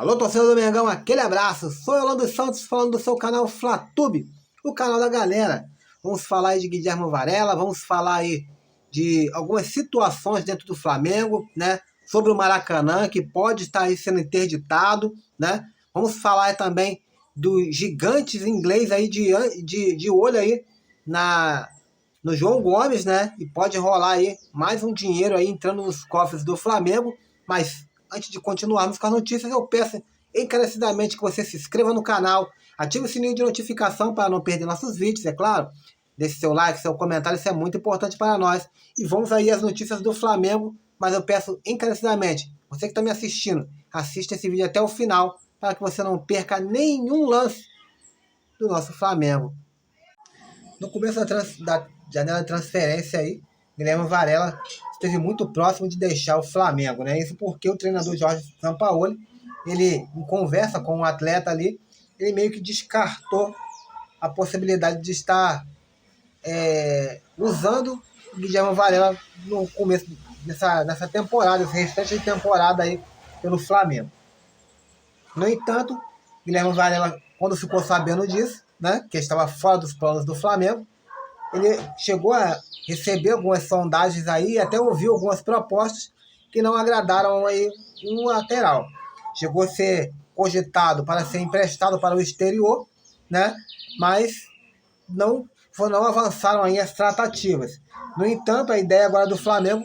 Alô, torcedor do Mengão, aquele abraço. Sou Orlando Santos falando do seu canal Flatube, o canal da galera. Vamos falar aí de Guilherme Varela, vamos falar aí de algumas situações dentro do Flamengo, né? Sobre o Maracanã, que pode estar aí sendo interditado, né? Vamos falar aí também dos gigantes inglês aí de olho aí no João Gomes, né? E pode rolar aí mais um dinheiro aí entrando nos cofres do Flamengo, mas antes de continuarmos com as notícias, eu peço encarecidamente que você se inscreva no canal, ative o sininho de notificação para não perder nossos vídeos, é claro. Deixe seu like, seu comentário, isso é muito importante para nós. E vamos aí às notícias do Flamengo, mas eu peço encarecidamente, você que está me assistindo, assista esse vídeo até o final, para que você não perca nenhum lance do nosso Flamengo. No começo da janela de transferência aí, Guilherme Varela esteve muito próximo de deixar o Flamengo, né? Isso porque o treinador Jorge Sampaoli, ele, em conversa com o atleta ali, ele meio que descartou a possibilidade de estar usando o Guilherme Varela no começo nessa temporada, esse restante de temporada aí pelo Flamengo. No entanto, Guilherme Varela, quando ficou sabendo disso, né, que estava fora dos planos do Flamengo, ele chegou a receber algumas sondagens aí, até ouviu algumas propostas que não agradaram aí um lateral. Chegou a ser cogitado para ser emprestado para o exterior, né? Mas não avançaram aí as tratativas. No entanto, a ideia agora do Flamengo,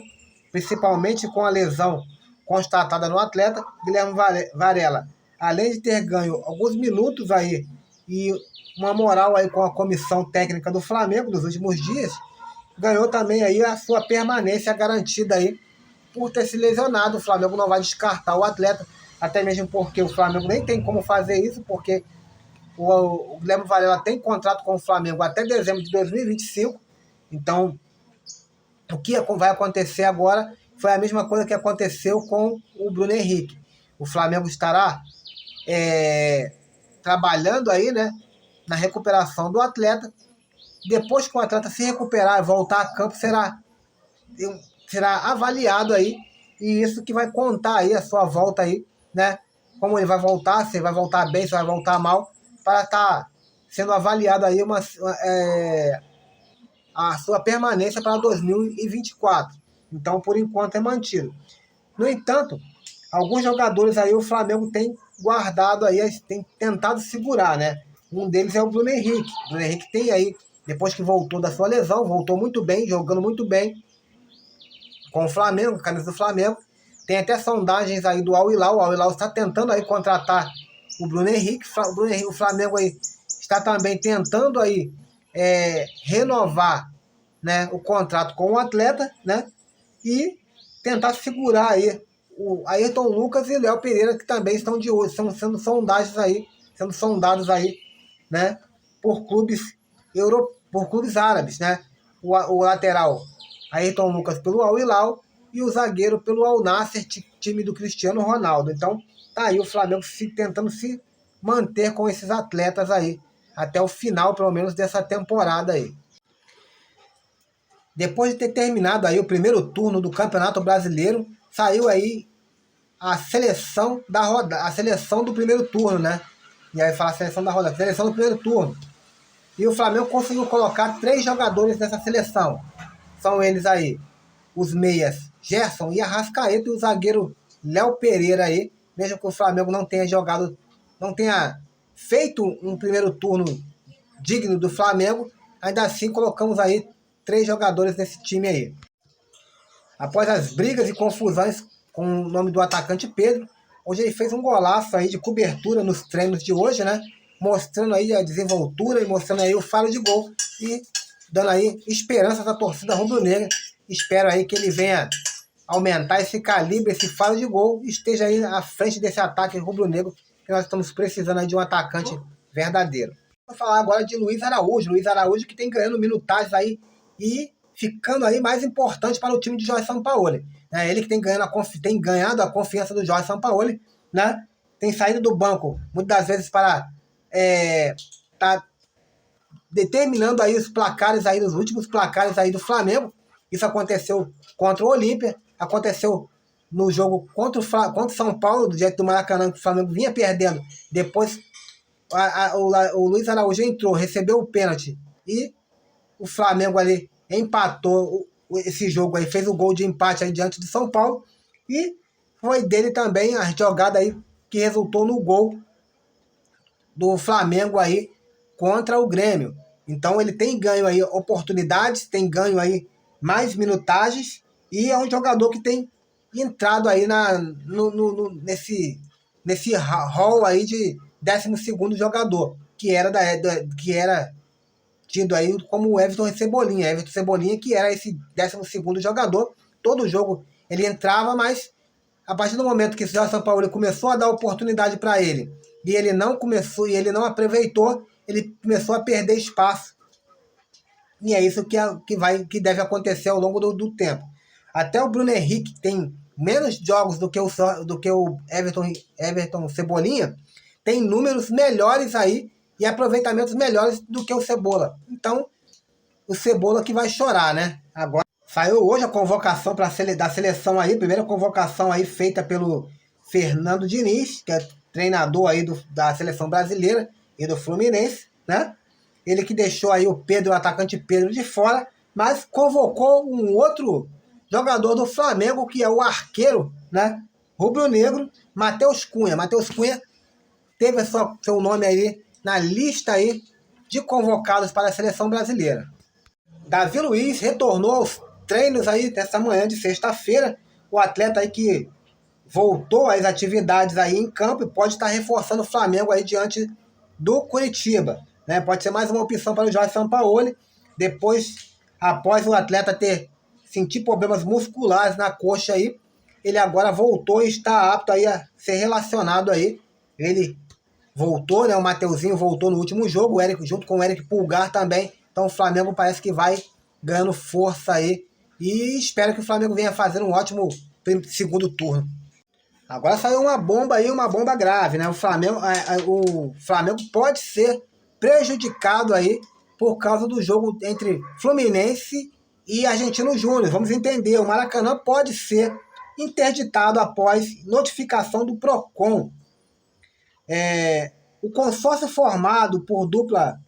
principalmente com a lesão constatada no atleta, Guilherme Varela, além de ter ganho alguns minutos aí e uma moral aí com a comissão técnica do Flamengo nos últimos dias, ganhou também aí a sua permanência garantida aí por ter se lesionado. O Flamengo não vai descartar o atleta, até mesmo porque o Flamengo nem tem como fazer isso, porque o Guilherme Varela tem contrato com o Flamengo até dezembro de 2025, então o que vai acontecer agora foi a mesma coisa que aconteceu com o Bruno Henrique. O Flamengo estará trabalhando aí, né, na recuperação do atleta. Depois que o atleta se recuperar e voltar a campo, será avaliado aí, e isso que vai contar aí a sua volta aí, né? Como ele vai voltar, se vai voltar bem, se vai voltar mal, para estar sendo avaliado aí a sua permanência para 2024. Então, por enquanto, é mantido. No entanto, alguns jogadores aí o Flamengo tem guardado aí, tem tentado segurar, né? Um deles é o Bruno Henrique. O Bruno Henrique tem aí, depois que voltou da sua lesão, voltou muito bem, jogando muito bem com o Flamengo, camisa do Flamengo. Tem até sondagens aí do Al Hilal. O Al Hilal está tentando aí contratar o Bruno Henrique. O Flamengo aí está também tentando aí renovar, né, o contrato com o atleta, né? E tentar segurar aí o Ayrton Lucas e Léo Pereira, que também estão de olho, estão sendo sondados aí, né, por clubes árabes, né? O lateral Ayrton Lucas pelo Al Hilal e o zagueiro pelo Al Nassr, time do Cristiano Ronaldo. Então tá aí o Flamengo tentando se manter com esses atletas aí até o final, pelo menos, dessa temporada aí. Depois de ter terminado aí o primeiro turno do Campeonato Brasileiro, saiu aí a seleção a seleção do primeiro turno, né? E aí fala seleção da rodada, seleção do primeiro turno. E o Flamengo conseguiu colocar 3 jogadores nessa seleção. São eles aí, os meias Gerson e Arrascaeta, e o zagueiro Léo Pereira aí, mesmo que o Flamengo não tenha feito um primeiro turno digno do Flamengo, ainda assim colocamos aí 3 jogadores nesse time aí. Após as brigas e confusões com o nome do atacante Pedro, hoje ele fez um golaço aí de cobertura nos treinos de hoje, né? Mostrando aí a desenvoltura e mostrando aí o faro de gol e dando aí esperança à torcida rubro-negra. Espero aí que ele venha aumentar esse calibre, esse faro de gol, e esteja aí à frente desse ataque rubro-negro, que nós estamos precisando aí de um atacante verdadeiro. Vou falar agora de Luiz Araújo que tem ganhando minutagens aí e ficando aí mais importante para o time de Jorge Sampaoli. Ele que tem ganhado a confiança do Jorge Sampaoli, né? Tem saído do banco muitas das vezes para tá determinando aí os placares aí, os últimos placares aí do Flamengo. Isso aconteceu contra o Olímpia, aconteceu no jogo contra o São Paulo, do jeito do Maracanã, que o Flamengo vinha perdendo. Depois o Luiz Araújo entrou, recebeu o pênalti e o Flamengo ali empatou esse jogo aí, fez o gol de empate aí diante do São Paulo. E foi dele também a jogada aí que resultou no gol do Flamengo aí contra o Grêmio. Então ele tem ganho aí oportunidades, tem ganho aí mais minutagens e é um jogador que tem entrado aí nesse hall aí de 12º jogador, que era tido aí como o Everton Cebolinha. Everton Cebolinha, que era esse 12º jogador. Todo jogo ele entrava, mas a partir do momento que o Jorge Sampaoli começou a dar oportunidade para ele, e ele não aproveitou, ele começou a perder espaço. E é isso que deve acontecer ao longo do tempo. Até o Bruno Henrique tem menos jogos do que o Everton Cebolinha, tem números melhores aí e aproveitamentos melhores do que o Cebola. Então, o Cebola que vai chorar, né? Agora, saiu hoje a convocação da seleção aí, primeira convocação aí feita pelo Fernando Diniz, que é treinador aí da seleção brasileira e do Fluminense, né? Ele que deixou aí o atacante Pedro de fora, mas convocou um outro jogador do Flamengo, que é o arqueiro, né? Rubro-negro, Matheus Cunha. Matheus Cunha teve seu nome aí na lista aí de convocados para a seleção brasileira. Davi Luiz retornou aos treinos aí dessa manhã de sexta-feira. O atleta aí que voltou às atividades aí em campo e pode estar reforçando o Flamengo aí diante do Curitiba, né? Pode ser mais uma opção para o Jorge Sampaoli, após o atleta sentir problemas musculares na coxa aí, ele agora voltou e está apto aí a ser relacionado aí. Ele voltou, né? O Mateuzinho voltou no último jogo, o Eric, junto com o Eric Pulgar também. Então o Flamengo parece que vai ganhando força aí. E espero que o Flamengo venha fazer um ótimo segundo turno. Agora saiu uma bomba aí, uma bomba grave, né? O Flamengo pode ser prejudicado aí por causa do jogo entre Fluminense e Argentino Júnior. Vamos entender, o Maracanã pode ser interditado após notificação do PROCON. O consórcio formado por dupla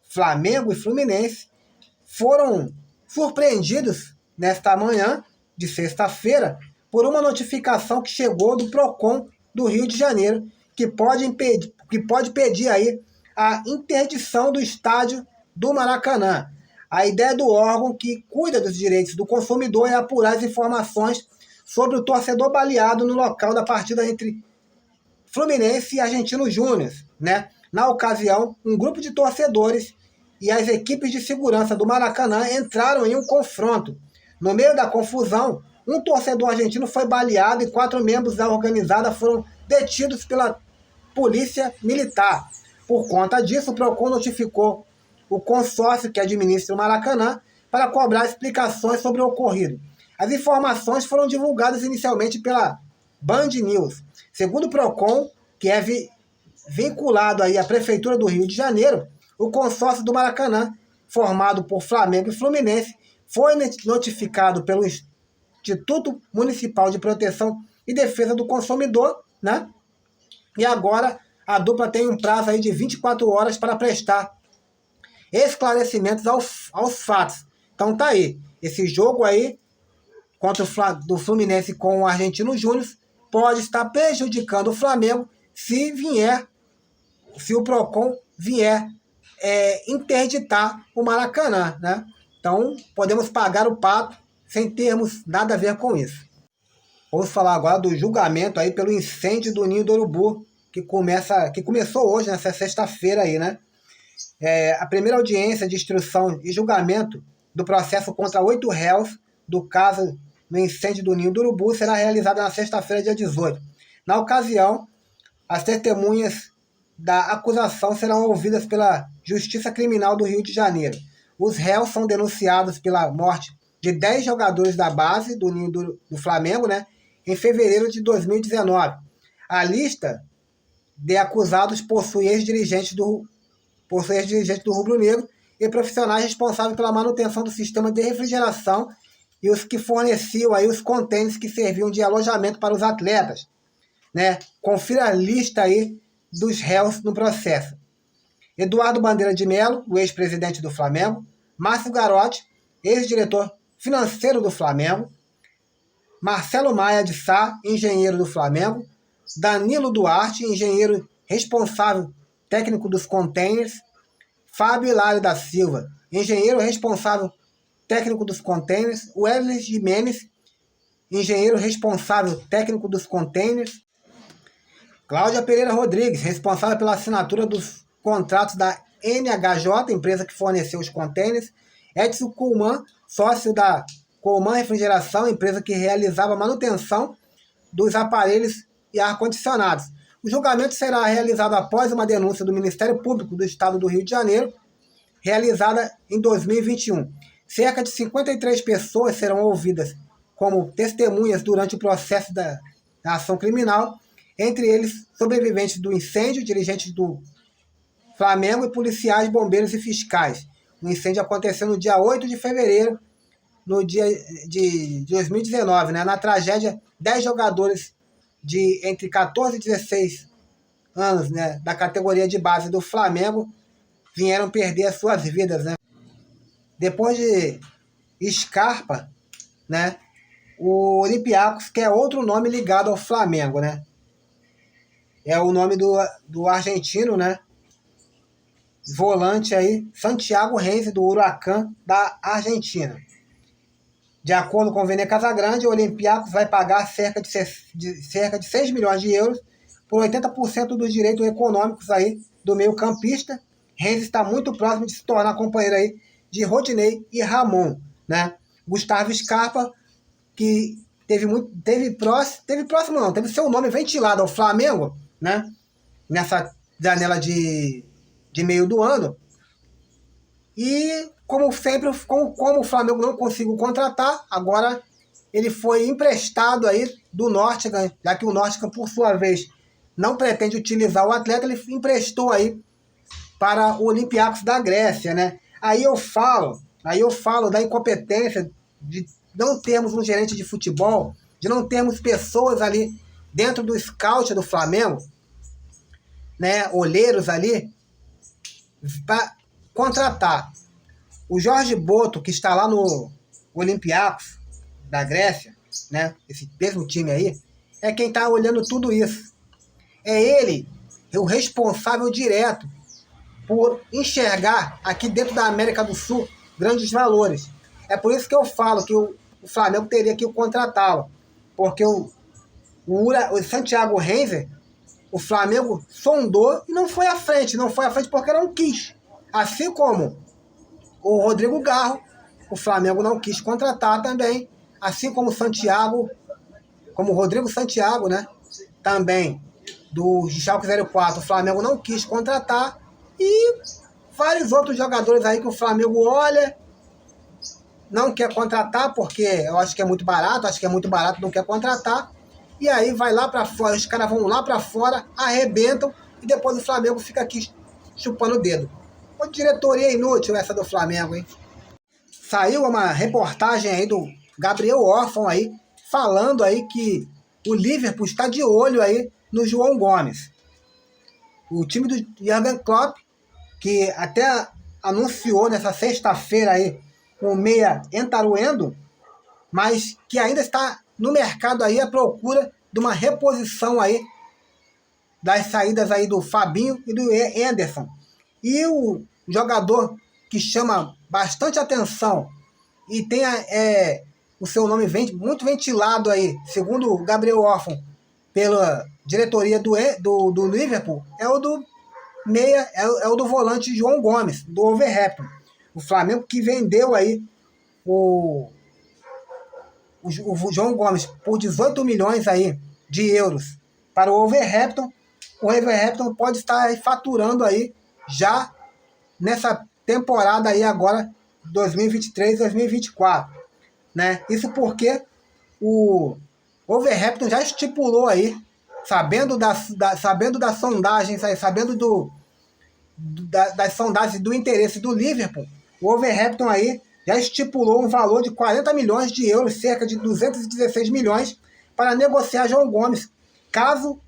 Flamengo e Fluminense foram surpreendidos nesta manhã de sexta-feira por uma notificação que chegou do PROCON do Rio de Janeiro, que pode pedir aí a interdição do estádio do Maracanã. A ideia do órgão que cuida dos direitos do consumidor é apurar as informações sobre o torcedor baleado no local da partida entre Fluminense e Argentino Júnior, né? Na ocasião, um grupo de torcedores e as equipes de segurança do Maracanã entraram em um confronto. No meio da confusão, um torcedor argentino foi baleado e 4 membros da organizada foram detidos pela polícia militar. Por conta disso, o PROCON notificou o consórcio que administra o Maracanã para cobrar explicações sobre o ocorrido. As informações foram divulgadas inicialmente pela Band News. Segundo o PROCON, que é vinculado aí à Prefeitura do Rio de Janeiro, o consórcio do Maracanã, formado por Flamengo e Fluminense, foi notificado pelo Instituto Municipal de Proteção e Defesa do Consumidor, né? E agora a dupla tem um prazo aí de 24 horas para prestar esclarecimentos aos fatos. Então tá aí, esse jogo aí do Fluminense com o Argentino Júnior pode estar prejudicando o Flamengo se o PROCON vier interditar o Maracanã, né? Então podemos pagar o pato sem termos nada a ver com isso. Vamos falar agora do julgamento aí pelo incêndio do Ninho do Urubu, que começou hoje, nessa sexta-feira aí, né? A primeira audiência de instrução e julgamento do processo contra 8 réus do caso no incêndio do Ninho do Urubu será realizada na sexta-feira, dia 18. Na ocasião, as testemunhas da acusação serão ouvidas pela Justiça Criminal do Rio de Janeiro. Os réus são denunciados pela morte de 10 jogadores da base do Ninho do Flamengo, né, em fevereiro de 2019. A lista de acusados possui ex-dirigentes do Rubro Negro e profissionais responsáveis pela manutenção do sistema de refrigeração e os que forneciam aí os contêineres que serviam de alojamento para os atletas, né? Confira a lista aí dos réus no processo. Eduardo Bandeira de Melo, o ex-presidente do Flamengo, Márcio Garotti, ex-diretor financeiro do Flamengo, Marcelo Maia de Sá, engenheiro do Flamengo, Danilo Duarte, engenheiro responsável técnico dos containers, Fábio Hilário da Silva, engenheiro responsável técnico dos containers, Wesley Jimenez, engenheiro responsável técnico dos containers, Cláudia Pereira Rodrigues, responsável pela assinatura dos contratos da NHJ, empresa que forneceu os containers, Edson Kuhlmann, sócio da Kuhlmann Refrigeração, empresa que realizava a manutenção dos aparelhos e ar-condicionados. O julgamento será realizado após uma denúncia do Ministério Público do Estado do Rio de Janeiro, realizada em 2021. Cerca de 53 pessoas serão ouvidas como testemunhas durante o processo da ação criminal, entre eles sobreviventes do incêndio, dirigentes do Flamengo e policiais, bombeiros e fiscais. O incêndio aconteceu no dia 8 de fevereiro, no dia de 2019, né? Na tragédia, 10 jogadores de entre 14 e 16 anos, né, da categoria de base do Flamengo vieram perder as suas vidas, né? Depois de Scarpa, né, o Olympiacos, que é outro nome ligado ao Flamengo, né? É o nome do argentino, né? Volante aí, Santiago Renzi, do Huracan da Argentina. De acordo com o Vene Casagrande, o Olympiacos vai pagar cerca de 6 milhões de euros por 80% dos direitos econômicos aí do meio-campista. Renzi está muito próximo de se tornar companheiro aí de Rodinei e Ramon, né? Gustavo Scarpa, que teve seu nome ventilado ao Flamengo, né? Nessa janela de meio do ano. E como sempre, como o Flamengo não conseguiu contratar, agora ele foi emprestado aí do Nottingham, já que o Nottingham, por sua vez, não pretende utilizar o atleta, ele emprestou aí para o Olympiacos da Grécia, né? Aí eu falo da incompetência de não termos um gerente de futebol, de não termos pessoas ali dentro do scout do Flamengo, né? Olheiros ali, para contratar. O Jorge Boto, que está lá no Olympiacos da Grécia, né? Esse mesmo time aí, é quem está olhando tudo isso. É ele, o responsável direto por enxergar aqui dentro da América do Sul grandes valores. É por isso que eu falo que o Flamengo teria que contratá-lo. Porque o Santiago Renzi, o Flamengo sondou e não foi à frente. Não foi à frente porque não quis. Assim como o Rodrigo Garro, o Flamengo não quis contratar também. Assim como o Rodrigo Santiago, né? Também do Schalke 04, o Flamengo não quis contratar. E vários outros jogadores aí que o Flamengo olha, não quer contratar porque eu acho que é muito barato, não quer contratar. E aí vai lá para fora, os caras vão lá para fora, arrebentam e depois o Flamengo fica aqui chupando o dedo. Uma diretoria inútil essa do Flamengo, hein? Saiu uma reportagem aí do Gabriel Orfan aí, falando aí que o Liverpool está de olho aí no João Gomes. O time do Jürgen Klopp, que até anunciou nessa sexta-feira aí o meia Entaruendo, mas que ainda está no mercado aí à procura de uma reposição aí das saídas aí do Fabinho e do Henderson. E o jogador que chama bastante atenção e tem o seu nome muito ventilado aí, segundo o Gabriel Orfan, pela diretoria do Liverpool, é o do meia, é o do volante João Gomes, do Wolverhampton. O Flamengo que vendeu aí o João Gomes por 18 milhões aí de euros para o Wolverhampton. O Wolverhampton pode estar faturando aí já nessa temporada aí agora 2023-2024, né? Isso porque o Wolverhampton já estipulou aí, sabendo das sondagens aí, sabendo das sondagens do interesse do Liverpool, o Wolverhampton aí já estipulou um valor de 40 milhões de euros, cerca de 216 milhões, para negociar João Gomes, caso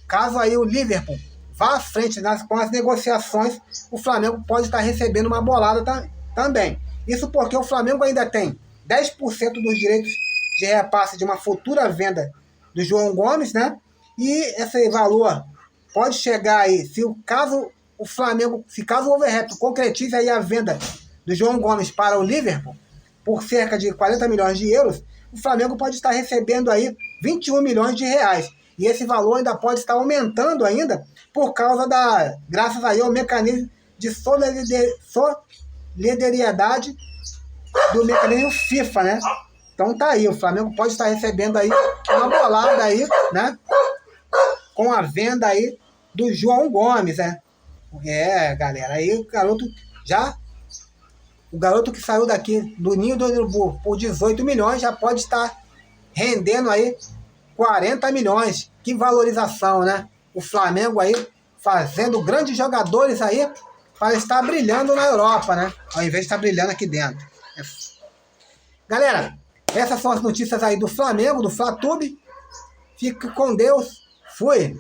caso aí o Liverpool vá à frente com as negociações, o Flamengo pode estar recebendo uma bolada também. Isso porque o Flamengo ainda tem 10% dos direitos de repasse de uma futura venda do João Gomes, né? E esse valor pode chegar aí, caso o Wolverhampton concretize aí a venda do João Gomes para o Liverpool por cerca de 40 milhões de euros, o Flamengo pode estar recebendo aí 21 milhões de reais. E esse valor ainda pode estar aumentando ainda graças aí ao mecanismo de solidariedade do mecanismo FIFA, né? Então tá aí, o Flamengo pode estar recebendo aí uma bolada aí, né? Com a venda aí do João Gomes, né? Galera, aí o garoto que saiu daqui do Ninho do Urubu por 18 milhões já pode estar rendendo aí 40 milhões. Que valorização, né? O Flamengo aí fazendo grandes jogadores aí para estar brilhando na Europa, né? Ao invés de estar brilhando aqui dentro. Galera, essas são as notícias aí do Flamengo, do Fla-Tube. Fique com Deus. Fui!